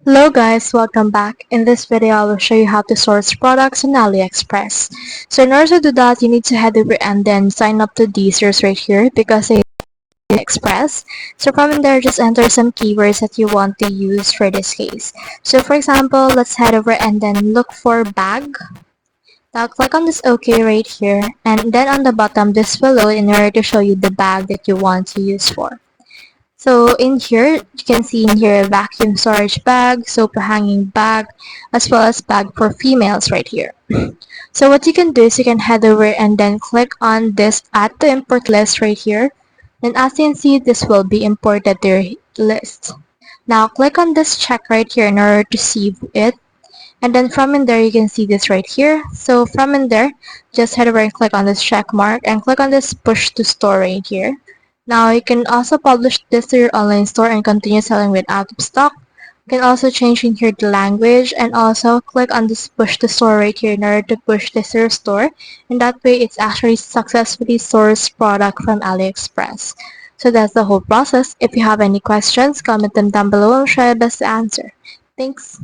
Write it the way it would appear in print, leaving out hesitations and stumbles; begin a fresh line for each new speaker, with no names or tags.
Hello guys, welcome back. In this video, I will show you how to source products on AliExpress. So in order to do that, you need to head over and then sign up to these right here because they AliExpress. So from there, just enter some keywords that you want to use for this case. So for example, let's head over and then look for bag. Now click on this OK right here, and then on the bottom, this will load in order to show you the bag that you want to use for. So in here, you can see in here a vacuum storage bag, soap hanging bag, as well as bag for females right here. So what you can do is you can head over and then click on this add to import list right here. And as you can see, this will be imported to your list. Now click on this check right here in order to save it. And then from in there, you can see this right here. So from in there, just head over and click on this check mark and click on this push to store right here. Now you can also publish this to your online store and continue selling with out of stock. You can also change in here the language and also click on this push to store right here in order to push this to your store. And that way it's actually successfully sourced product from AliExpress. So that's the whole process. If you have any questions, comment them down below and try our best to answer. Thanks.